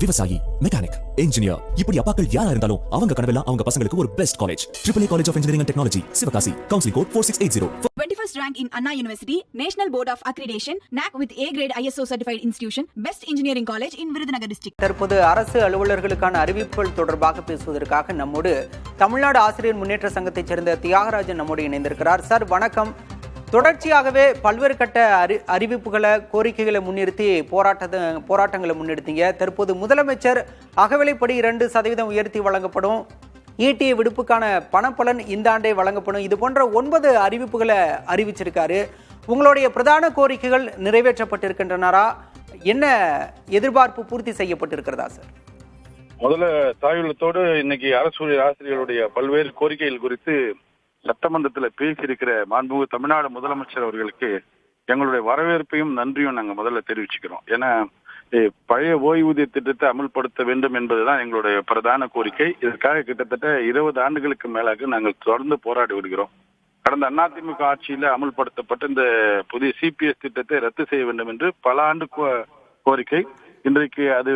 விவசாயி, mechanic, engineer, இப்படி அப்பாக்கள் யாரா இருந்தாலும் அவங்க கனவெல்லாம் அவங்க பசங்களுக்கு ஒரு best college. AAA College of Engineering and Technology, Sivakasi. Counseling code 4680. 21st rank in Anna University, National Board of Accreditation, NAC with A grade ISO certified institution, Best Engineering College in Virudhunagar district. தற்போது அரசு அலுவலர்களுக்கான அறிவிப்புகள் தொடர்பாக பேசுவதற்காக நம்மோடு தமிழ்நாடு ஆசிரியர் முன்னேற்ற சங்கத்தைச் சேர்ந்த தியாகராஜன் நம்மோடு இணைந்திருக்கிறார். சார் வணக்கம். தொடர்ச்சியாகவே பல்வேறு கட்ட அறிவிப்புகளை கோரிக்கைகளை முன்னிறுத்தி போராட்டங்களை முன்னெடுத்தீங்க. தற்போது முதலமைச்சர் அகவிலைப்படி 2% உயர்த்தி வழங்கப்படும், ஈட்டிய விடுப்புக்கான பணப்பலன் இந்த ஆண்டே வழங்கப்படும், இது போன்ற 9 அறிவிப்புகளை அறிவிச்சிருக்காரு. உங்களுடைய பிரதான கோரிக்கைகள் நிறைவேற்றப்பட்டிருக்கின்றனரா? என்ன எதிர்பார்ப்பு பூர்த்தி செய்யப்பட்டிருக்கிறதா சார்? முதல்ல தாயுள்ளத்தோடு இன்னைக்கு அரசு ஆசிரியர்களுடைய பல்வேறு கோரிக்கைகள் குறித்து சட்டமன்றத்தில் பேசியிருக்கிற மாண்புமிகு தமிழ்நாடு முதலமைச்சர் அவர்களுக்கு எங்களுடைய வரவேற்பையும் நன்றியும் நாங்கள் முதல்ல தெரிவிச்சுக்கிறோம். ஏன்னா பழைய ஓய்வூதிய திட்டத்தை அமல்படுத்த வேண்டும் என்பதுதான் எங்களுடைய பிரதான கோரிக்கை. இதற்காக கிட்டத்தட்ட 20 ஆண்டுகளுக்கு மேலாக நாங்கள் தொடர்ந்து போராடி வருகிறோம். கடந்த அதிமுக ஆட்சியில் அமல்படுத்தப்பட்ட இந்த புதிய சிபிஎஸ் திட்டத்தை ரத்து செய்ய வேண்டும் என்று பல ஆண்டு கோரிக்கை. இன்றைக்கு அது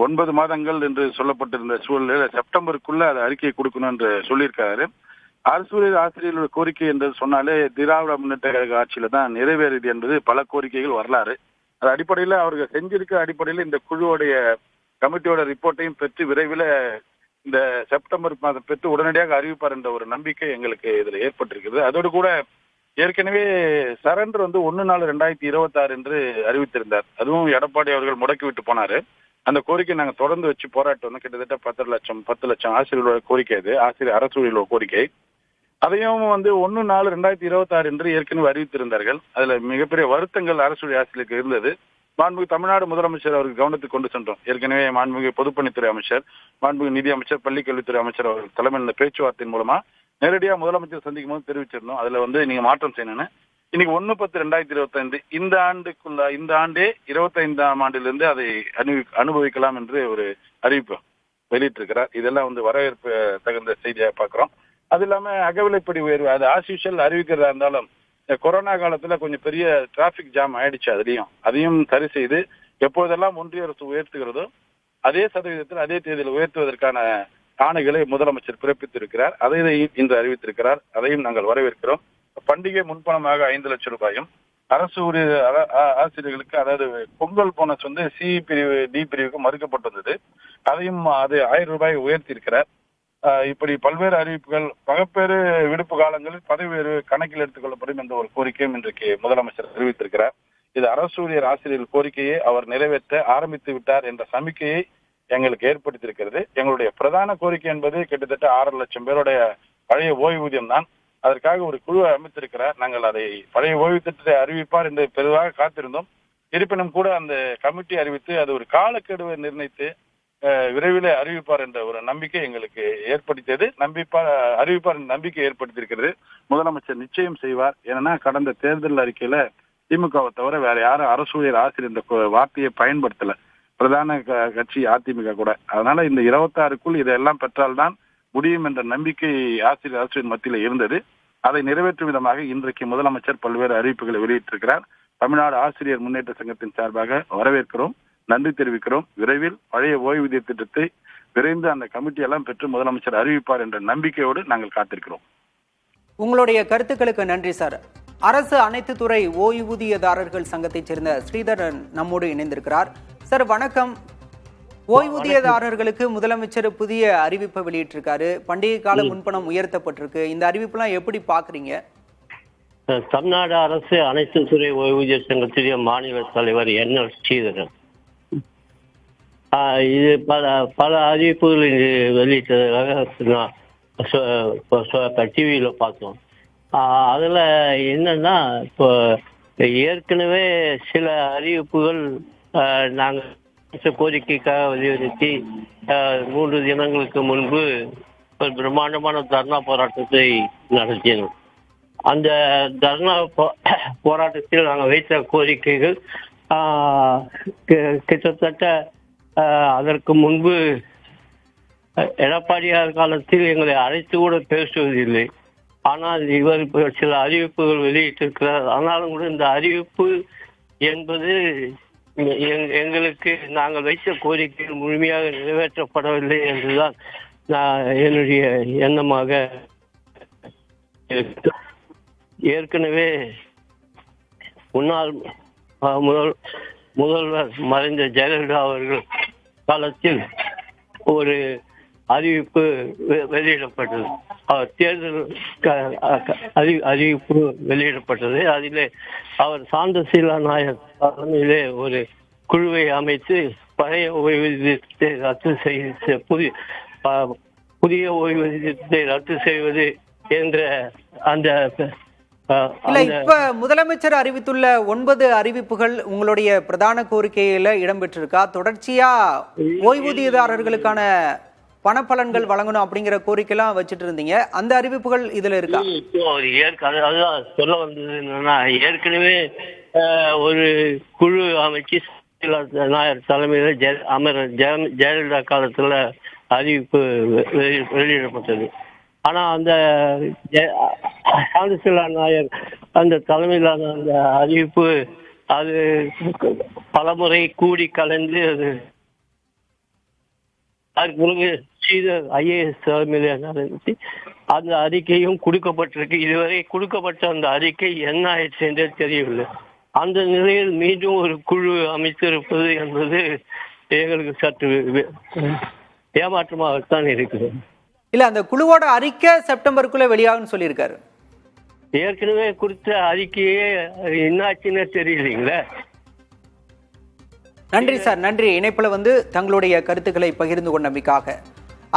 9 மாதங்கள் என்று சொல்லப்பட்டிருந்த சூழலில் செப்டம்பருக்குள்ள அது அறிக்கையை கொடுக்கணும் என்று சொல்லியிருக்காரு. அரசு ஆசிரியர்களுடைய கோரிக்கை என்று சொன்னாலே திராவிட முன்னேற்ற கழக ஆட்சியில தான் நிறைவேறியது என்பது பல கோரிக்கைகள் வரலாறு. அது அடிப்படையில் அவர்கள் செஞ்சிருக்கிற அடிப்படையில் இந்த குழுவுடைய கமிட்டியோட ரிப்போர்ட்டையும் பெற்று விரைவில் இந்த செப்டம்பர் மாதம் பெற்று உடனடியாக அறிவிப்பார் என்ற ஒரு நம்பிக்கை எங்களுக்கு இதில் ஏற்பட்டிருக்கிறது. அதோடு கூட ஏற்கனவே சரண்டர் 1/4/2026 என்று அறிவித்திருந்தார். அதுவும் எடப்பாடி அவர்கள் முடக்கிவிட்டு போனாரு. அந்த கோரிக்கை நாங்கள் தொடர்ந்து வச்சு போராட்டம் கிட்டத்தட்ட 10 லட்சம் ஆசிரியர்களோட கோரிக்கை, அது ஆசிரியர் அரசு கோரிக்கை. அதையும் 1/4/2026 என்று ஏற்கனவே அறிவித்திருந்தார்கள். அதுல மிகப்பெரிய வருத்தங்கள் அரசு ஆசிரியருக்கு இருந்தது. மாண்புமிகு தமிழ்நாடு முதலமைச்சர் அவருக்கு கவனத்துக்கு கொண்டு சென்றோம். ஏற்கனவே மாண்புமிகு பொதுப்பணித்துறை அமைச்சர், மாண்புமிகு நிதி அமைச்சர், பள்ளிக்கல்வித்துறை அமைச்சர் அவர்கள் தலைமையில் இந்த பேச்சுவார்த்தையின் மூலமா நேரடியாக முதலமைச்சர் சந்திக்கும் போது தெரிவிச்சிருந்தோம். அதுல நீங்க மாற்றம் செய்யணும்னு. இன்னைக்கு 1/10/2025 இந்த ஆண்டே 25ஆம் ஆண்டிலிருந்து அதை அனுபவிக்கலாம் என்று ஒரு அறிவிப்பு வெளியிட்டிருக்கிறார். இதெல்லாம் வரவேற்பு தகுந்த செய்தியாக பார்க்கிறோம். அது இல்லாம அகவிலைப்படி உயர்வு, அது ஆஸ்யூஷுவல் அறிவிக்கிறதா இருந்தாலும் கொரோனா காலத்துல கொஞ்சம் பெரிய டிராபிக் ஜாம் ஆயிடுச்சு. அதையும் சரி செய்து எப்போதெல்லாம் ஒன்றிய அரசு உயர்த்துகிறதோ அதே சதவீதத்தில் அதே தேதியில் உயர்த்துவதற்கான ஆணைகளை முதலமைச்சர் பிறப்பித்திருக்கிறார். அதை இன்று அறிவித்திருக்கிறார். அதையும் நாங்கள் வரவேற்கிறோம். பண்டிகை முன்பணமாக 5 லட்சம் ரூபாயும் அரசு ஆசிரியர்களுக்கு, அதாவது பொங்கல் போனஸ் சி பிரிவு டி பிரிவுக்கு மறுக்கப்பட்டிருந்தது. அதையும் அது 1000 ரூபாய் உயர்த்தி இருக்கிறார். இப்படி பல்வேறு அறிவிப்புகள், மகப்பேறு விடுப்பு காலங்களில் பதவி உயர்வு கணக்கில் எடுத்துக் கொள்ளப்படும் என்ற ஒரு கோரிக்கையும் இன்றைக்கு முதலமைச்சர் தெரிவித்திருக்கிறார். இது அரசு ஆசிரியர்கள் கோரிக்கையை அவர் நிறைவேற்ற ஆரம்பித்து விட்டார் என்ற சமிக்கையை எங்களுக்கு ஏற்படுத்தியிருக்கிறது. எங்களுடைய பிரதான கோரிக்கை என்பது கிட்டத்தட்ட 6 லட்சம் பேருடைய பழைய ஓய்வூதியம் தான். அதற்காக ஒரு குழுவை அமைத்திருக்கிறார். நாங்கள் அதை பழைய ஓய்வு திட்டத்தை அறிவிப்பார் என்று பெரிதாக காத்திருந்தோம். இருப்பினும் கூட அந்த கமிட்டி அறிவித்து அது ஒரு காலக்கெடுவை நிர்ணயித்து விரைவில் அறிவிப்பார் என்ற ஒரு நம்பிக்கை எங்களுக்கு ஏற்படுத்தியது. அறிவிப்பார் என்ற நம்பிக்கை ஏற்படுத்தியிருக்கிறது. முதலமைச்சர் நிச்சயம் செய்வார். ஏன்னா கடந்த தேர்தல் அறிக்கையில திமுகவை தவிர வேற யாரும் அரசு ஆசிரியர் இந்த வார்த்தையை பயன்படுத்தல, பிரதான கட்சி அதிமுக கூட. அதனால இந்த 26க்குள் இதெல்லாம் பெற்றால்தான் முடியும் என்ற நம்பிக்கை ஆசிரியர் மத்தியில் இருந்தது. அதை நிறைவேற்றும் விதமாக இன்றைக்கு முதலமைச்சர் பல்வேறு அறிவிப்புகளை வெளியிட்டிருக்கிறார். தமிழ்நாடு ஆசிரியர் முன்னேற்ற சங்கத்தின் சார்பாக வரவேற்கிறோம், நன்றி தெரிவிக்கிறோம். விரைவில் பழைய ஓய்வூதிய திட்டத்தை விரைந்து அந்த கமிட்டி எல்லாம் பெற்று முதலமைச்சர் அறிவிப்பார் என்ற நம்பிக்கையோடு நாங்கள் காத்திருக்கிறோம். உங்களுடைய கருத்துக்களுக்கு நன்றி சார். அரசு அனைத்து துறை ஓய்வூதியதாரர்கள் சங்கத்தைச் சேர்ந்த ஸ்ரீதரன் நம்மோடு இணைந்திருக்கிறார். சார் வணக்கம். ஓய்வூதியதாரர்களுக்கு முதலமைச்சர் புதிய அறிவிப்பை வெளியிட்டிருக்காரு. பண்டிகை கால முன்பணம் உயர்த்தப்பட்டிருக்கு. இந்த அறிவிப்பெல்லாம் எப்படி பாக்குறீங்க? தமிழ்நாடு அரசு அனைத்து துறை ஓய்வூதிய சங்கத்துடைய மாநில தலைவர் NL ஸ்ரீதரன் இது பல அறிவிப்புகள் வெளியிட்டதாக டிவியில பார்த்தோம். அதுல என்னன்னா, இப்போ ஏற்கனவே சில அறிவிப்புகள் நாங்கள் கோரிக்கைக்காக வலியுறுத்தி 3 தினங்களுக்கு முன்பு ஒரு பிரம்மாண்டமான தர்ணா போராட்டத்தை நடத்தினோம். அந்த தர்ணா போராட்டத்தில் நாங்கள் வைத்த கோரிக்கைகள் கிட்டத்தட்ட அதற்கு முன்பு எடப்பாடியார் காலத்தில் எங்களை அழைத்து கூட பேசுவதில்லை. ஆனால் இவர் சில அறிவிப்புகள் வெளியிட்டிருக்கிறார். ஆனாலும் கூட இந்த அறிவிப்பு என்பது எங்களுக்கு நாங்கள் வைத்த கோரிக்கைகள் முழுமையாக நிறைவேற்றப்படவில்லை என்றுதான் நான் என்னுடைய எண்ணமாக இருக்கு. ஏற்கனவே முன்னாள் முதல்வர் மறைந்த ஜெயலலிதா அவர்கள் காலத்தில் ஒரு அறிவிப்பு வெளியிடப்பட்டது. தேர்தல் அறிவிப்பு வெளியிடப்பட்டது. அதிலே அவர் சாந்தசீலா நாயர் தலைமையிலே ஒரு குழுவை அமைத்து பழைய ஓய்வூதியத்தை ரத்து செய்ய புதிய ஓய்வூதியத்தை ரத்து செய்வது என்ற அந்த இல்ல, இப்ப முதலமைச்சர் அறிவித்துள்ள 9 அறிவிப்புகள் உங்களுடைய பிரதான கோரிக்கையில இடம்பெற்றிருக்கா? தொடர்ச்சியா ஓய்வூதியதாரர்களுக்கான பணப்பலன்கள் வழங்கணும் அப்படிங்கிற கோரிக்கைலாம் வச்சுட்டு இருந்தீங்க. அந்த அறிவிப்புகள் இதுல இருக்கா? அதுதான் சொல்ல வந்தது என்னன்னா, ஏற்கனவே ஒரு குழு அமைச்சு நாயர் தலைமையில அமரர் ஜெயலலிதா காலத்துல அறிவிப்பு வெளியிடப்பட்டது. ஆனா அந்த சாந்தசீலா நாயர் அந்த தலைமையிலான அந்த அறிவிப்பு அது பலமுறை கூடி கலந்து அது அதுக்கு பிறகு ஸ்ரீதர் ஐஏஎஸ் தலைமையில நடத்தி அந்த அறிக்கையும் கொடுக்கப்பட்டிருக்கு. இதுவரை கொடுக்கப்பட்ட அந்த அறிக்கை என்ன ஆயிடுச்சு என்றே தெரியவில்லை. அந்த நிலையில் மீண்டும் ஒரு குழு அமைத்திருப்பது என்பது எங்களுக்கு சற்று ஏமாற்றமாகத்தான் இருக்குது. இல்ல, அந்த குழுவோட அறிக்கை செப்டம்பருக்குள்ள வெளியாகும்னு சொல்லியிருக்காரு. ஏற்கனவே கொடுத்த அறிக்கையே என்னாச்சுன்னு தெரியலீங்களே. நன்றி சார், நன்றி. இணைப்புல தங்களுடைய கருத்துக்களை பகிர்ந்து கொண்டமைக்காக.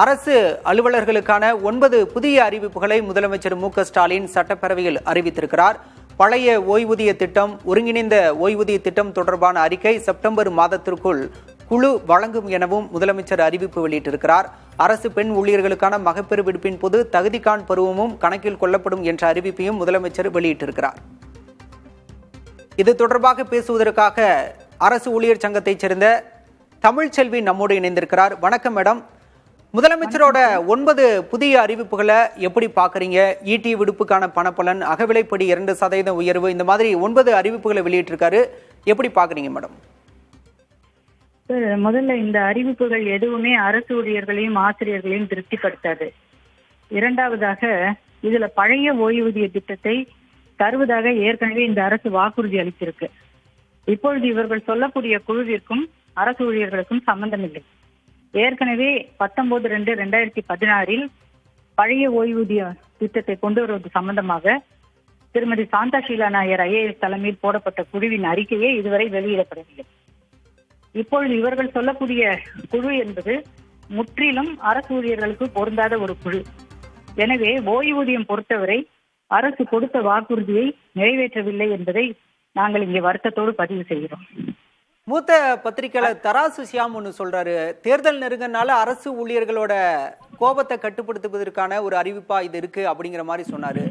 அரசு அலுவலர்களுக்கான 9 புதிய அறிவிப்புகளை முதலமைச்சர் மு.க. ஸ்டாலின் சட்டப்பேரவையில் அறிவித்திருக்கிறார். பழைய ஓய்வூதிய திட்டம், ஒருங்கிணைந்த ஓய்வூதிய திட்டம் தொடர்பான அறிக்கை செப்டம்பர் மாதத்திற்குள் குழு வழங்கும் எனவும் முதலமைச்சர் அறிவிப்பு வெளியிட்டிருக்கிறார். அரசு பெண் ஊழியர்களுக்கான மகப்பேறு விடுப்பின் போது தகுதிகாண் பருவமும் கணக்கில் கொள்ளப்படும் என்ற அறிவிப்பையும் முதலமைச்சர் வெளியிட்டிருக்கிறார். இது தொடர்பாக பேசுவதற்காக அரசு ஊழியர் சங்கத்தைச் சேர்ந்த தமிழ்ச்செல்வி நம்மோடு இணைந்திருக்கிறார். வணக்கம் மேடம். முதலமைச்சரோட 9 புதிய அறிவிப்புகளை எப்படி பாக்குறீங்க? ஈட்டி விடுப்புக்கான பணப்பலன், அகவிலைப்படி 2% உயர்வு, இந்த மாதிரி 9 அறிவிப்புகளை வெளியிட்டிருக்காரு. எப்படி பாக்குறீங்க மேடம்? முதல்ல இந்த அறிவிப்புகள் எதுவுமே அரசு ஊழியர்களையும் ஆசிரியர்களையும் திருப்திப்படுத்தாது. இரண்டாவதாக இதுல பழைய ஓய்வூதிய திட்டத்தை தருவதாக ஏற்கனவே இந்த அரசு வாக்குறுதி அளித்திருக்கு. இப்பொழுது இவர்கள் சொல்லக்கூடிய குழுவிற்கும் அரசு ஊழியர்களுக்கும் சம்பந்தம் இல்லை. ஏற்கனவே 19/2/2016 பழைய ஓய்வூதிய திட்டத்தை கொண்டு வருவது சம்பந்தமாக திருமதி சாந்தசீலா நாயர் ஐஏஎஸ் தலைமையில் போடப்பட்ட குழுவின் அறிக்கையே இதுவரை வெளியிடப்படவில்லை. இப்பொழுது இவர்கள் சொல்லக்கூடிய குழு என்பது முற்றிலும் அரசு ஊழியர்களுக்கு பொருந்தாத ஒரு குழு. எனவே ஓய்வூதியம் பொறுத்தவரை அரசு கொடுத்த வாக்குறுதியை நிறைவேற்றவில்லை என்பதை நாங்கள் இங்கே வருத்தத்தோடு பதிவு செய்கிறோம். மூத்த பத்திரிகையாளர் தராசு சியாம் ஒன்று சொல்றாரு, தேர்தல் நெருங்கனால அரசு ஊழியர்களோட கோபத்தை கட்டுப்படுத்துவதற்கான ஒரு அறிவிப்பா இது இருக்கு அப்படிங்கிற மாதிரி சொன்னாரு.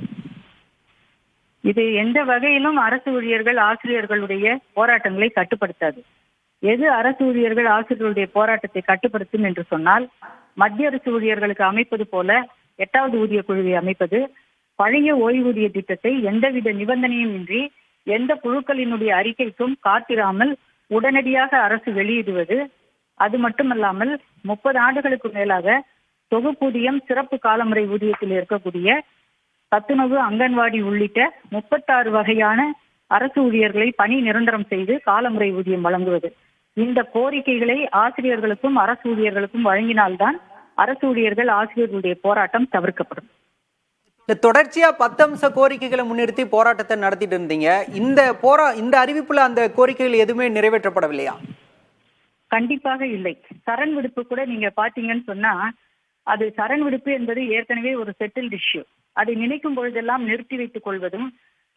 இது எந்த வகையிலும் அரசு ஊழியர்கள் ஆசிரியர்களுடைய போராட்டங்களை கட்டுப்படுத்தாது. எது அரசு ஊழியர்கள் ஆசிரியர்களுடைய போராட்டத்தை கட்டுப்படுத்தும் என்று சொன்னால், மத்திய அரசு ஊழியர்களுக்கு அமைப்பது போல 8வது ஊதிய குழுவை அமைப்பது, பழைய ஓய்வூதிய திட்டத்தை எந்தவித நிபந்தனையும் இன்றி எந்த குழுக்களினுடைய அறிக்கைக்கும் காத்திராமல் உடனடியாக அரசு வெளியிடுவது, அது மட்டுமல்லாமல் 30 ஆண்டுகளுக்கு மேலாக தொகுப்பூதியம், சிறப்பு காலமுறை ஊதியத்தில் இருக்கக்கூடிய சத்துணவு, அங்கன்வாடி உள்ளிட்ட 36 வகையான அரசு ஊழியர்களை பணி நிரந்தரம் செய்து காலமுறை ஊதியம் வழங்குவது. இந்த கோரிக்கைகளை ஆசிரியர்களுக்கும் அரசு ஊழியர்களுக்கும் வழங்கினால்தான் அரசு ஊழியர்கள் ஆசிரியர்களுடைய போராட்டம் தவிர்க்கப்படும். தொடர்ச்சியா 10 அம்ச கோரிக்கைகளை முன்னிறுத்தி போராட்டத்தை நடத்திட்டு இருந்தீங்க. இந்த அறிவிப்புல அந்த கோரிக்கைகள் எதுவுமே நிறைவேற்றப்படவில்லையா? கண்டிப்பாக இல்லை. சரண் விடுப்பு கூட நீங்க பாத்தீங்கன்னு சொன்னா, அது சரண் விடுப்பு என்பது ஏற்கனவே ஒரு செட்டில்டு இஷ்யூ. அதை நினைக்கும் பொழுதெல்லாம் நிறுத்தி வைத்துக் கொள்வதும்,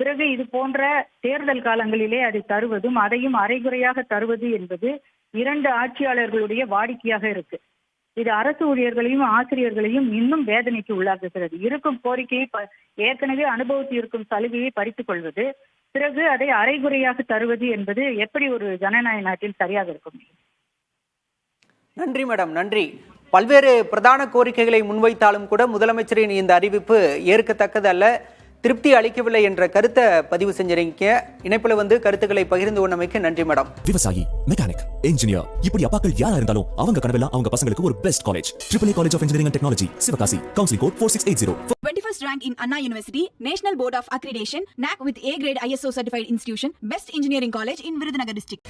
பிறகு இது போன்ற தேர்தல் காலங்களிலே அதை தருவதும், அதையும் அரைகுறையாக தருவது என்பது 2 ஆட்சியாளர்களுடைய வாடிக்கையாக இருக்கு. இது அரசு ஊழியர்களையும் ஆசிரியர்களையும் இன்னும் வேதனைக்கு உள்ளாக்குகிறது. இருக்கும் கோரிக்கையை, ஏற்கனவே அனுபவித்து இருக்கும் சலுகையை பறித்துக் கொள்வது, பிறகு அதை அரைகுறையாக தருவது என்பது எப்படி ஒரு ஜனநாயக நாட்டில் சரியாக இருக்கும்? நன்றி மேடம், நன்றி. பல்வேறு பிரதான கோரிக்கைகளை முன்வைத்தாலும் கூட முதலமைச்சரின் இந்த அறிவிப்பு ஏற்கத்தக்கது அல்ல. திருப்தி அளிக்கவில்லை என்ற கருத்தை பதிவு செஞ்சிருக்கீங்க. இணைப்புல வந்து கருத்துக்களை பகிர்ந்து கொண்டமைக்கு நன்றி மேடம். விவசாயி, மெக்கானிக், இன்ஜினியர், இப்படி அப்பாக்கள் யாரா இருந்தாலும் அவங்க கனவெல்லாம் அவங்க பசங்களுக்கு ஒரு best college. AAA college of engineering and technology, Sivakasi. Counselling code 4680. 21st rank in Anna University, National Board of Accreditation, NAC with A grade ISO certified institution, best engineering college in Virudhunagar district.